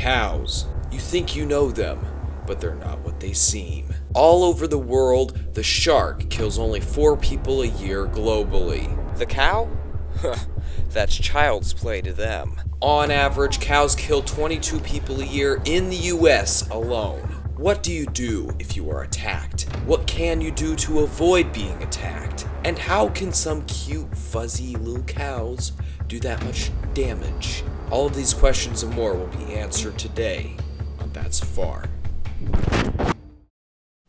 Cows. You think you know them, but they're not what they seem. All over the world, the shark kills only 4 people a year globally. The cow? That's child's play to them. On average, cows kill 22 people a year in the US alone. What do you do if you are attacked? What can you do to avoid being attacked? And how can some cute, fuzzy little cows do that much damage? All of these questions and more will be answered today on That's Far.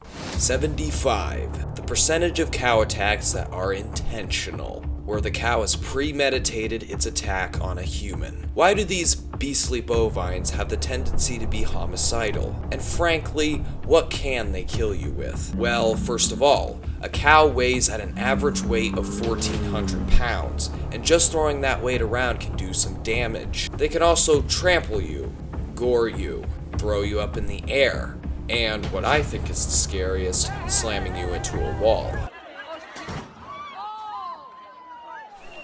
75. The percentage of cow attacks that are intentional, where the cow has premeditated its attack on a human. Why do these beastly bovines have the tendency to be homicidal? And frankly, what can they kill you with? Well, first of all, a cow weighs at an average weight of 1,400 pounds, and just throwing that weight around can do some damage. They can also trample you, gore you, throw you up in the air, and what I think is the scariest, slamming you into a wall.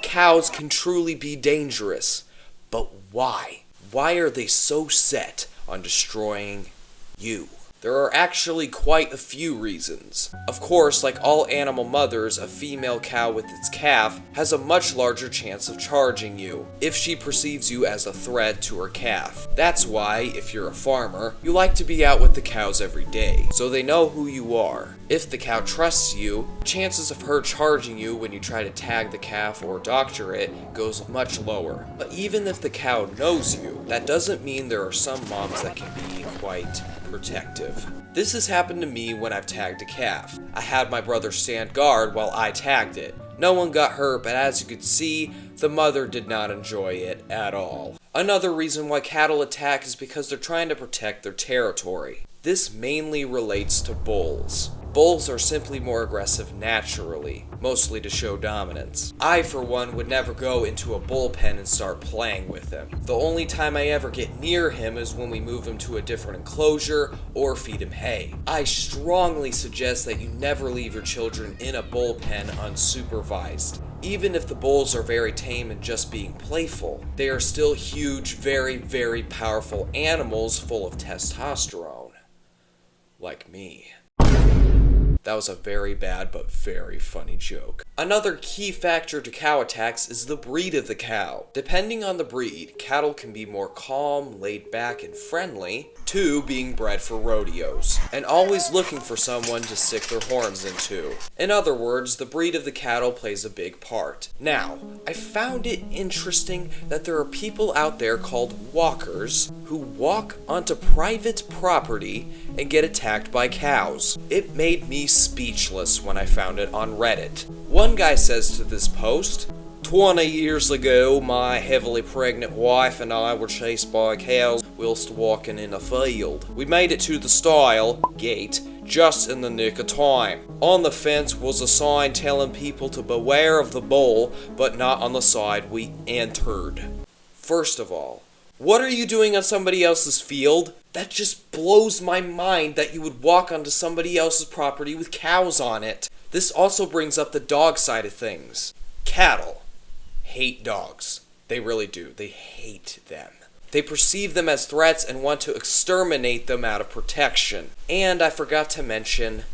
Cows can truly be dangerous, but why? Why are they so set on destroying you? There are actually quite a few reasons. Of course, like all animal mothers, a female cow with its calf has a much larger chance of charging you if she perceives you as a threat to her calf. That's why, if you're a farmer, you like to be out with the cows every day, so they know who you are. If the cow trusts you, chances of her charging you when you try to tag the calf or doctor it goes much lower. But even if the cow knows you, that doesn't mean there are some moms that can be quite protective. This has happened to me when I've tagged a calf. I had my brother stand guard while I tagged it. No one got hurt, but as you could see, the mother did not enjoy it at all. Another reason why cattle attack is because they're trying to protect their territory. This mainly relates to bulls. Bulls are simply more aggressive naturally, mostly to show dominance. I, for one, would never go into a bullpen and start playing with him. The only time I ever get near him is when we move him to a different enclosure or feed him hay. I strongly suggest that you never leave your children in a bullpen unsupervised. Even if the bulls are very tame and just being playful, they are still huge, very, very powerful animals full of testosterone. Like me. That was a very bad but very funny joke. Another key factor to cow attacks is the breed of the cow. Depending on the breed, cattle can be more calm, laid back, and friendly, to being bred for rodeos, and always looking for someone to stick their horns into. In other words, the breed of the cattle plays a big part. Now, I found it interesting that there are people out there called walkers who walk onto private property and get attacked by cows. It made me speechless when I found it on Reddit. One guy says to this post, 20 years ago, my heavily pregnant wife and I were chased by cows whilst walking in a field. We made it to the stile gate just in the nick of time. On the fence was a sign telling people to beware of the bull, but not on the side we entered. First of all, what are you doing on somebody else's field? That just blows my mind that you would walk onto somebody else's property with cows on it. This also brings up the dog side of things. Cattle hate dogs. They really do. They hate them. They perceive them as threats and want to exterminate them out of protection. And I forgot to mention,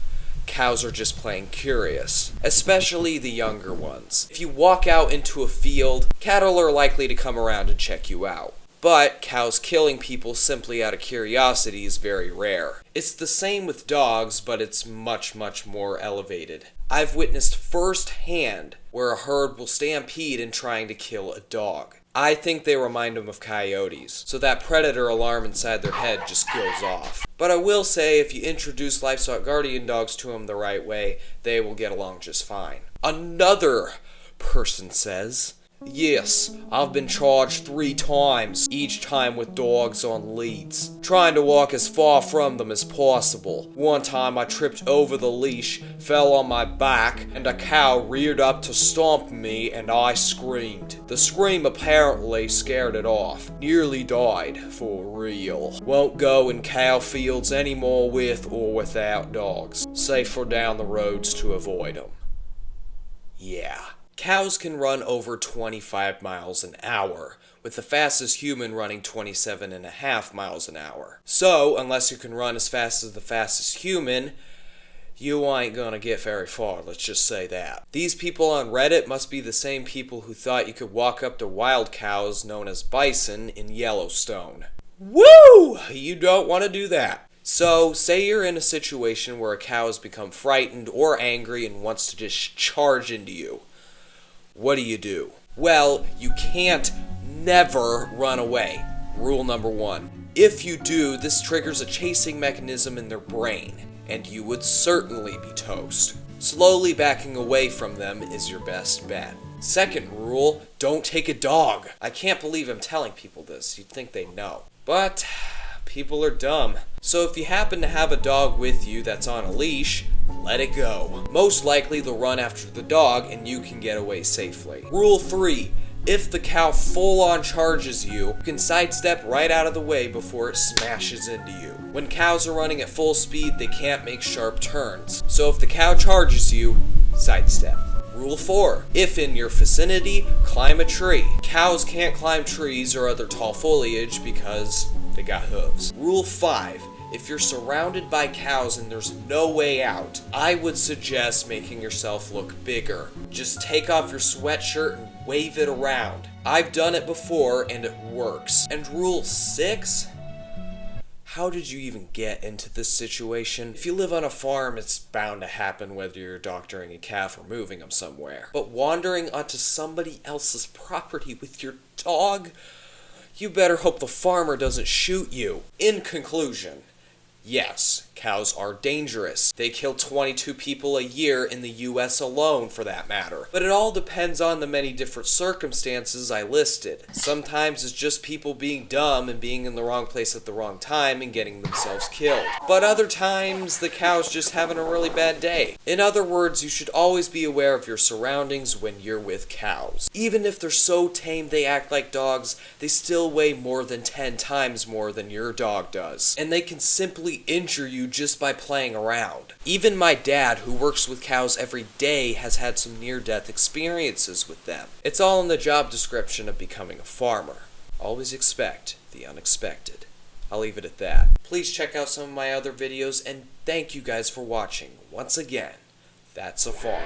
cows are just plain curious, especially the younger ones. If you walk out into a field, cattle are likely to come around and check you out. But cows killing people simply out of curiosity is very rare. It's the same with dogs, but it's much, much more elevated. I've witnessed firsthand where a herd will stampede in trying to kill a dog. I think they remind them of coyotes, so that predator alarm inside their head just goes off. But I will say, if you introduce livestock guardian dogs to them the right way, they will get along just fine. Another person says, yes, I've been charged 3 times, each time with dogs on leads, trying to walk as far from them as possible. One time I tripped over the leash, fell on my back, and a cow reared up to stomp me and I screamed. The scream apparently scared it off. Nearly died, for real. Won't go in cow fields anymore with or without dogs. Safer down the roads to avoid them. Yeah. Cows can run over 25 miles an hour, with the fastest human running 27.5 miles an hour. So, unless you can run as fast as the fastest human, you ain't gonna get very far, let's just say that. These people on Reddit must be the same people who thought you could walk up to wild cows known as bison in Yellowstone. Woo! You don't want to do that. So, say you're in a situation where a cow has become frightened or angry and wants to just charge into you. What do? Well, you can't never run away. Rule number 1. If you do, this triggers a chasing mechanism in their brain, and you would certainly be toast. Slowly backing away from them is your best bet. Second rule, don't take a dog. I can't believe I'm telling people this. You'd think they know. But people are dumb. So if you happen to have a dog with you that's on a leash, let it go. Most likely they'll run after the dog and you can get away safely. Rule 3. If the cow full-on charges you, you can sidestep right out of the way before it smashes into you. When cows are running at full speed, they can't make sharp turns. So if the cow charges you, sidestep. Rule 4. If in your vicinity, climb a tree. Cows can't climb trees or other tall foliage because they got hooves. Rule 5. If you're surrounded by cows and there's no way out, I would suggest making yourself look bigger. Just take off your sweatshirt and wave it around. I've done it before and it works. And rule 6? How did you even get into this situation? If you live on a farm, it's bound to happen whether you're doctoring a calf or moving them somewhere. But wandering onto somebody else's property with your dog? You better hope the farmer doesn't shoot you. In conclusion, yes, cows are dangerous. They kill 22 people a year in the US alone, for that matter. But it all depends on the many different circumstances I listed. Sometimes it's just people being dumb and being in the wrong place at the wrong time and getting themselves killed. But other times, the cow's just having a really bad day. In other words, you should always be aware of your surroundings when you're with cows. Even if they're so tame they act like dogs, they still weigh more than 10 times more than your dog does. And they can simply injure you just by playing around. Even my dad, who works with cows every day, has had some near-death experiences with them. It's all in the job description of becoming a farmer. Always expect the unexpected. I'll leave it at that. Please check out some of my other videos, and thank you guys for watching. Once again, that's a farm.